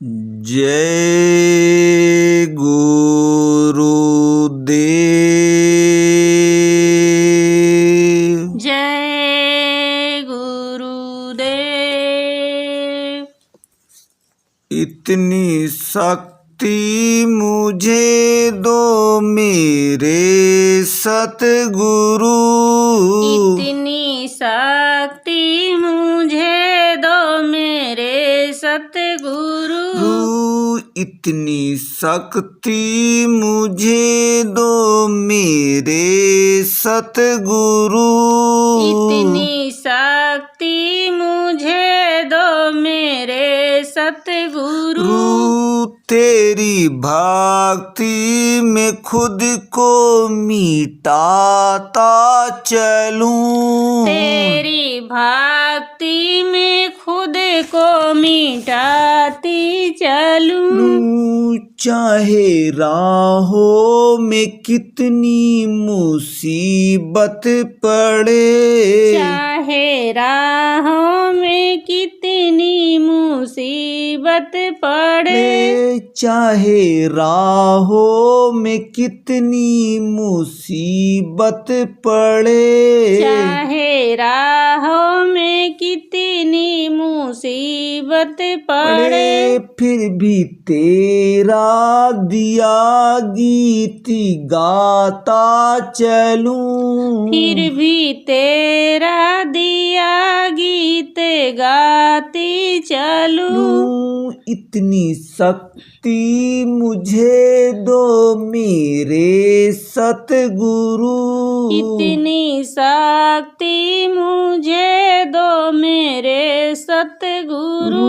जय गुरुदेव। जय गुरुदेव। इतनी शक्ति मुझे दो मेरे सतगुरु। इतनी शक्ति मुझे दो मेरे सतगुरु। इतनी शक्ति मुझे दो मेरे सतगुरु। इतनी शक्ति मुझे दो मेरे सतगुरु। तेरी भक्ति में खुद को मिटाता चलूं। तेरी भक्ति में खुद को मिटाती चलूं। चाहे राहों में कितनी मुसीबत पड़े। चाहे राहों में कितनी मुसीबत पड़े। चाहे राहों में कितनी मुसीबत पड़े। चाहे राहों में कितनी मुसीबत पड़े। फिर भी तेरा दिया गीत गाता चलूं। फिर भी तेरा दिया गीत गाती चलूं। इतनी शक्ति मुझे दो मेरे सतगुरु। इतनी शक्ति मुझे दो मेरे सतगुरु।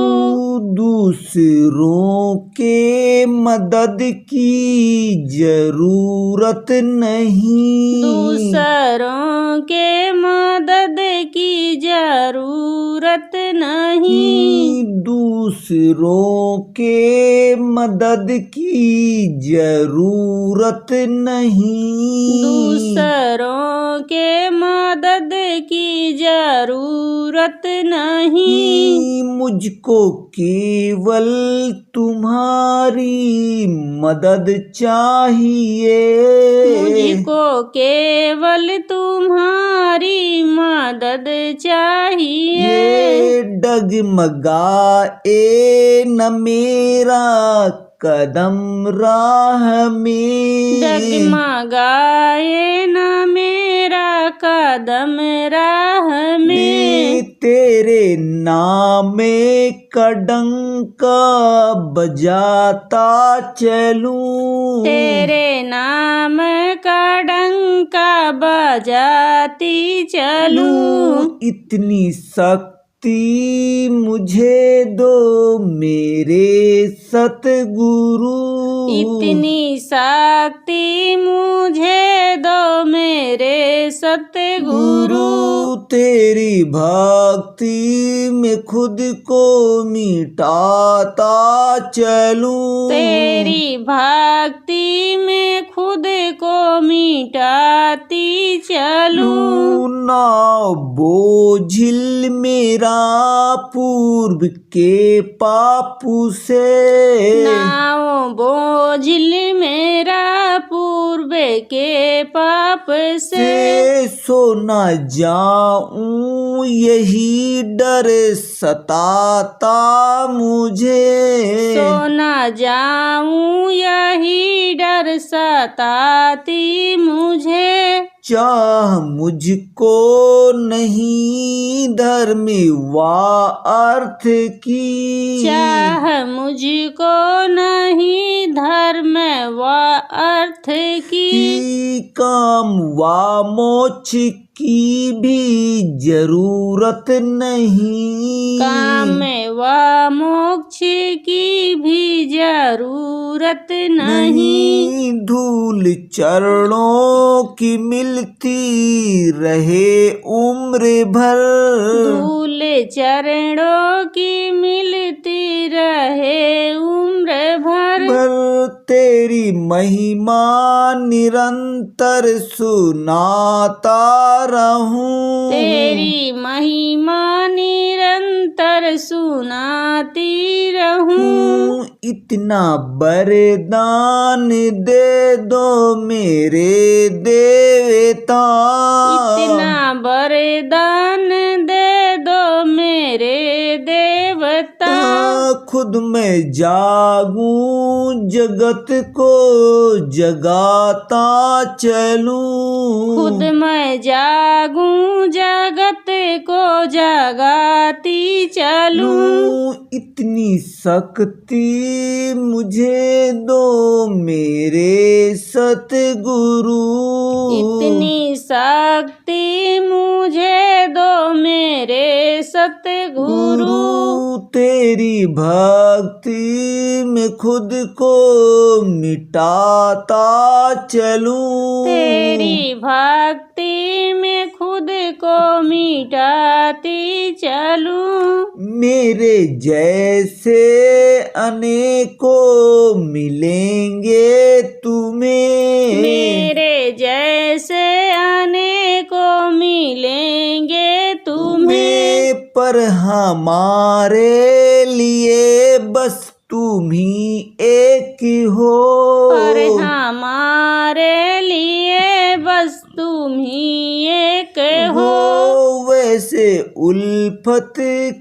दूसरों के मदद की जरूरत नहीं। दूसरों के मदद की जरूरत नहीं। दूसरों के मदद की जरूरत नहीं। दूसरों के मदद की जरूरत नहीं। मुझको केवल तुम्हारी मदद चाहिए। मुझको केवल तुम्हारी मदद चाहिए। डगमगाए न मेरा कदम राह में। डगमगाए न मेरा कदम राह में। तेरे नाम का डंका बजाता चलूं। तेरे नाम का डंका बजाती चलूं। इतनी शक्ति मुझे दो मेरे सतगुरु। इतनी शक्ति मुझे दो मेरे सतगुरु। तेरी भक्ति में खुद को मिटाता चलूं। तेरी भक्ति में खुद को मिटाती चलूं। ना बोझिल मेरा पूर्व के पापू से। नाओ बोझिल मेरा पूर्व के पाप से। सो न जाऊं यही डर सताता मुझे। सो न जाऊं यही डर सताती मुझे। चाह मुझको नहीं धर्म व अर्थ की। चाह मुझको नहीं धर्म व अर्थ की। काम व मोक्ष की भी जरूरत नहीं। काम व मोक्ष की भी जरूरत नहीं। धूल चरणों की मिलती रहे उम्र भर। धूल चरणों की मिलती रहे उम्र भर। तेरी महिमा निरंतर सुनाता रहूं। तेरी महिमा निरंतर सुनाती रहूं। इतना वरदान दे दो मेरे देवता, इतना वरदान दे दो मेरे देवता, खुद मैं जागूं जगत को जगाता चलूं, खुद मैं जागूं जगत को जगाती चलूं। इतनी शक्ति मुझे दो मेरे सतगुरु, इतनी शक्ति मुझे दो मेरे सतगुरु, तेरी भक्ति में खुद को मिटाता चलूं, तेरी भक्ति में खुद को मिटाती चलूं। मेरे जैसे अनेकों मिलेंगे तुम्हें, मेरे जैसे अनेकों मिलेंगे तुम्हें, पर हमारे लिए बस तुम ही एक हो, पर हमारे लिए बस तुम ही एक हो। वैसे उल्फत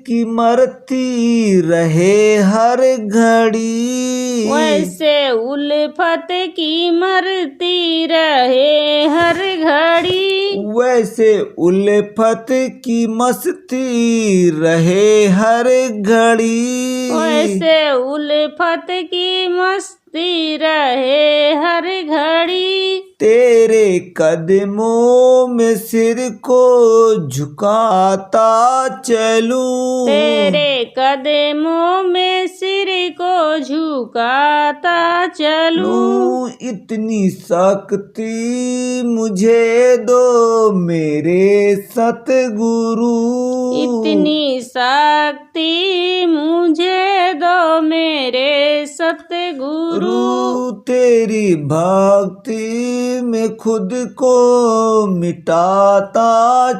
की मरती रहे हर घड़ी, वैसे उल्फत की मरती रहे हर घड़ी, वैसे उल्फत की मस्ती रहे हर घड़ी, वैसे उल्फत की मस्ती रहे हर घड़ी। तेरे कदमों में सिर को झुकाता चलूं, तेरे कदमों में सिर को झुकाता चलूं। इतनी शक्ति मुझे दो मेरे सतगुरु, इतनी शक्ति मुझे दो मेरे सतगुरु, तेरी भक्ति में खुद को मिटाता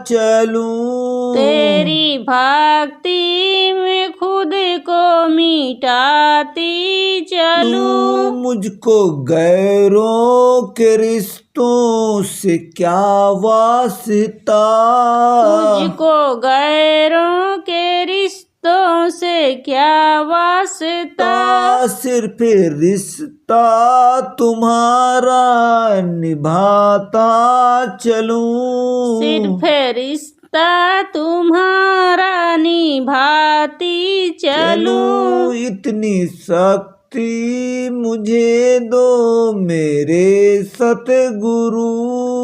चलूं, तेरी भक्ति में खुद को मिटाती चलूं। मुझको गैरों के रिश्तों से क्या वास्ता, मुझको गैरों के रिश्तों से क्या वास्ता, सिर्फ रिश्ता तुम्हारा निभाता चलूं, सिर्फ रिश्ता तुम्हारा निभाती चलूं। इतनी शक्ति मुझे दो मेरे सतगुरु,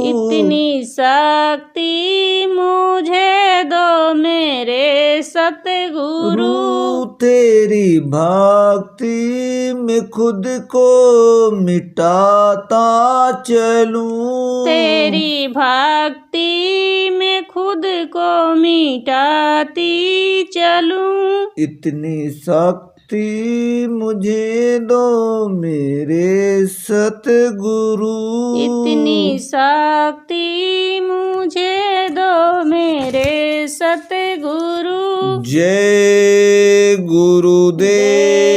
इतनी शक्ति मुझे दो मेरे सतगुरु, तेरी भक्ति में खुद को मिटाता चलूं, तेरी भक्ति में खुद को मिटाती चलूं। इतनी शक्ति मुझे दो मेरे सतगुरु, इतनी शक्ति मुझे दो मेरे सतगुरु। जय गुरुदेव।